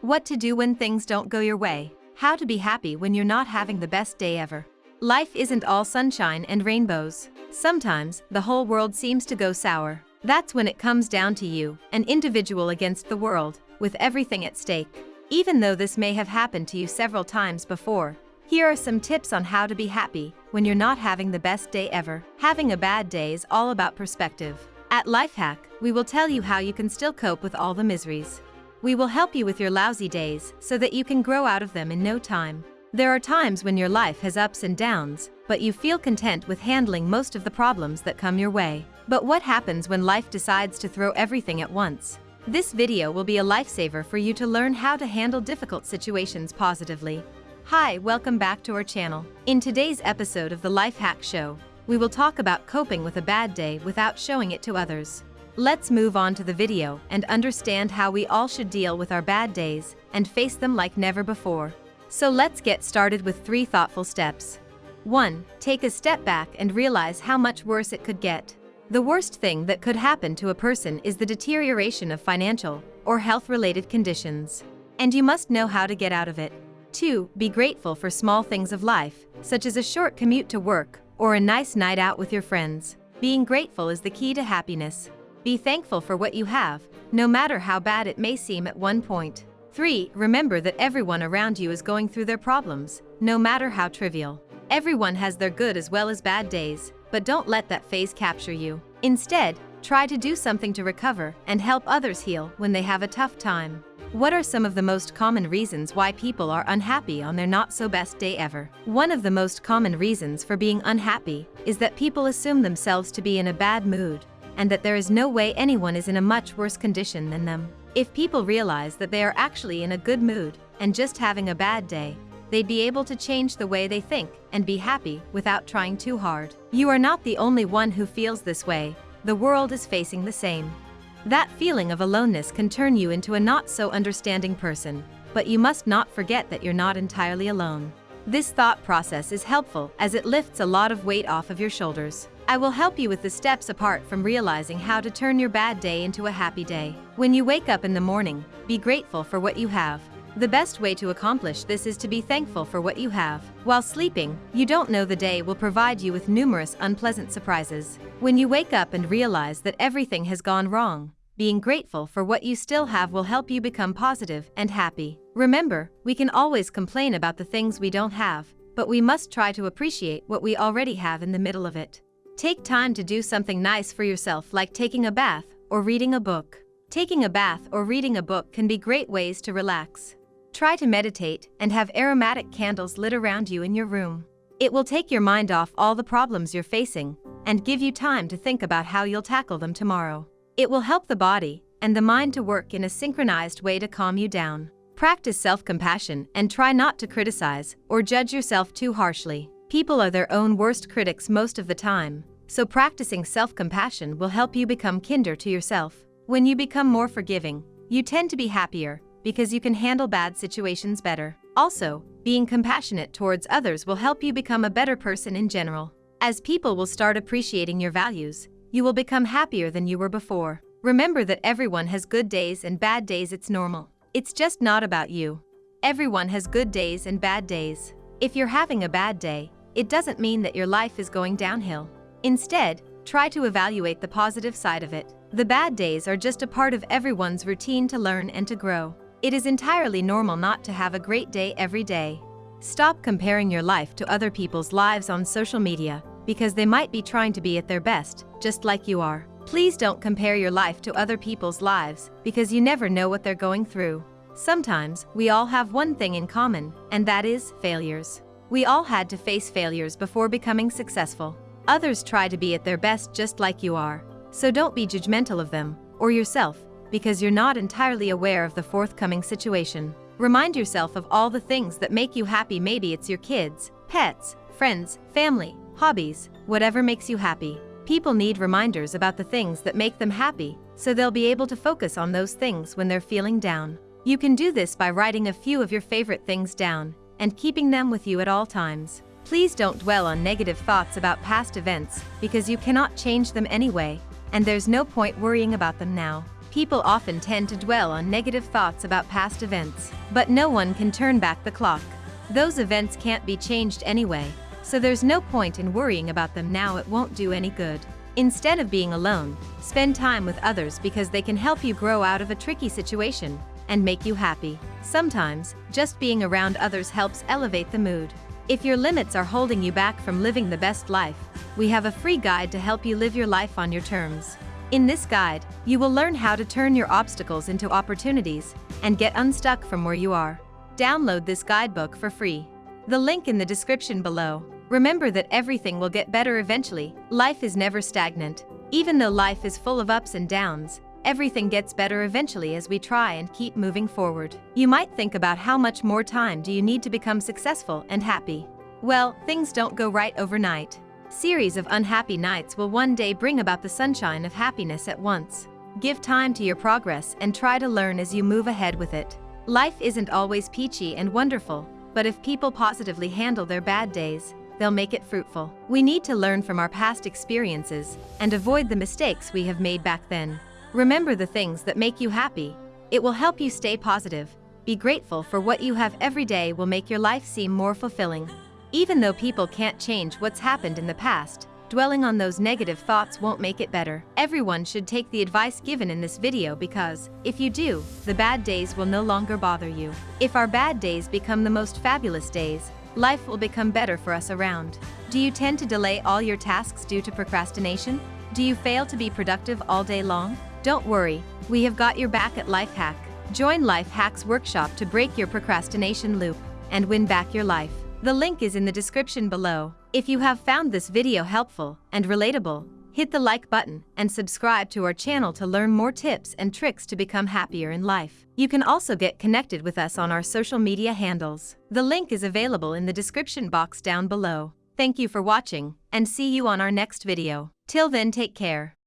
What to do when things don't go your way. How to be happy when you're not having the best day ever. Life isn't all sunshine and rainbows. Sometimes, the whole world seems to go sour. That's when it comes down to you, an individual against the world, with everything at stake. Even though this may have happened to you several times before, here are some tips on how to be happy when you're not having the best day ever. Having a bad day is all about perspective. At Lifehack, we will tell you how you can still cope with all the miseries. We will help you with your lousy days so that you can grow out of them in no time. There are times when your life has ups and downs, but you feel content with handling most of the problems that come your way. But what happens when life decides to throw everything at once? This video will be a lifesaver for you to learn how to handle difficult situations positively. Hi, welcome back to our channel. In today's episode of the Lifehack Show, we will talk about coping with a bad day without showing it to others. Let's move on to the video and understand how we all should deal with our bad days and face them like never before. So let's get started with 3 thoughtful steps. 1. Take a step back and realize how much worse it could get. The worst thing that could happen to a person is the deterioration of financial or health-related conditions. And you must know how to get out of it. 2. Be grateful for small things of life, such as a short commute to work or a nice night out with your friends. Being grateful is the key to happiness. Be thankful for what you have, no matter how bad it may seem at one point. 3. Remember that everyone around you is going through their problems, no matter how trivial. Everyone has their good as well as bad days, but don't let that phase capture you. Instead, try to do something to recover and help others heal when they have a tough time. What are some of the most common reasons why people are unhappy on their not-so-best day ever? One of the most common reasons for being unhappy is that people assume themselves to be in a bad mood, and that there is no way anyone is in a much worse condition than them. If people realize that they are actually in a good mood and just having a bad day, they'd be able to change the way they think and be happy without trying too hard. You are not the only one who feels this way. The world is facing the same. That feeling of aloneness can turn you into a not-so-understanding person, but you must not forget that you're not entirely alone. This thought process is helpful as it lifts a lot of weight off of your shoulders. I will help you with the steps apart from realizing how to turn your bad day into a happy day. When you wake up in the morning, be grateful for what you have. The best way to accomplish this is to be thankful for what you have. While sleeping, you don't know the day will provide you with numerous unpleasant surprises. When you wake up and realize that everything has gone wrong, being grateful for what you still have will help you become positive and happy. Remember, we can always complain about the things we don't have, but we must try to appreciate what we already have in the middle of it. Take time to do something nice for yourself, like taking a bath or reading a book. Taking a bath or reading a book can be great ways to relax. Try to meditate and have aromatic candles lit around you in your room. It will take your mind off all the problems you're facing and give you time to think about how you'll tackle them tomorrow. It will help the body and the mind to work in a synchronized way to calm you down. Practice self-compassion and try not to criticize or judge yourself too harshly. People are their own worst critics most of the time, so practicing self-compassion will help you become kinder to yourself. When you become more forgiving, you tend to be happier because you can handle bad situations better. Also, being compassionate towards others will help you become a better person in general. As people will start appreciating your values, you will become happier than you were before. Remember that everyone has good days and bad days. It's normal. It's just not about you. Everyone has good days and bad days. If you're having a bad day, it doesn't mean that your life is going downhill. Instead, try to evaluate the positive side of it. The bad days are just a part of everyone's routine to learn and to grow. It is entirely normal not to have a great day every day. Stop comparing your life to other people's lives on social media, because they might be trying to be at their best, just like you are. Please don't compare your life to other people's lives, because you never know what they're going through. Sometimes, we all have one thing in common, and that is failures. We all had to face failures before becoming successful. Others try to be at their best just like you are, so don't be judgmental of them, or yourself, because you're not entirely aware of the forthcoming situation. Remind yourself of all the things that make you happy. Maybe it's your kids, pets, friends, family, hobbies, whatever makes you happy. People need reminders about the things that make them happy, so they'll be able to focus on those things when they're feeling down. You can do this by writing a few of your favorite things down and keeping them with you at all times. Please don't dwell on negative thoughts about past events, because you cannot change them anyway, and there's no point worrying about them now. People often tend to dwell on negative thoughts about past events, but no one can turn back the clock. Those events can't be changed anyway, so there's no point in worrying about them now. It won't do any good. Instead of being alone, spend time with others because they can help you grow out of a tricky situation and make you happy. Sometimes, just being around others helps elevate the mood. If your limits are holding you back from living the best life, we have a free guide to help you live your life on your terms. In this guide, you will learn how to turn your obstacles into opportunities and get unstuck from where you are. Download this guidebook for free. The link in the description below. Remember that everything will get better eventually. Life is never stagnant. Even though life is full of ups and downs, everything gets better eventually as we try and keep moving forward. You might think about how much more time do you need to become successful and happy. Well, things don't go right overnight. Series of unhappy nights will one day bring about the sunshine of happiness at once. Give time to your progress and try to learn as you move ahead with it. Life isn't always peachy and wonderful, but if people positively handle their bad days, they'll make it fruitful. We need to learn from our past experiences and avoid the mistakes we have made back then. Remember the things that make you happy. It will help you stay positive. Be grateful for what you have every day will make your life seem more fulfilling. Even though people can't change what's happened in the past, dwelling on those negative thoughts won't make it better. Everyone should take the advice given in this video because, if you do, the bad days will no longer bother you. If our bad days become the most fabulous days, life will become better for us around. Do you tend to delay all your tasks due to procrastination? Do you fail to be productive all day long? Don't worry, we have got your back at Lifehack. Join Lifehack's workshop to break your procrastination loop and win back your life. The link is in the description below. If you have found this video helpful and relatable, hit the like button and subscribe to our channel to learn more tips and tricks to become happier in life. You can also get connected with us on our social media handles. The link is available in the description box down below. Thank you for watching, and see you on our next video. Till then, take care.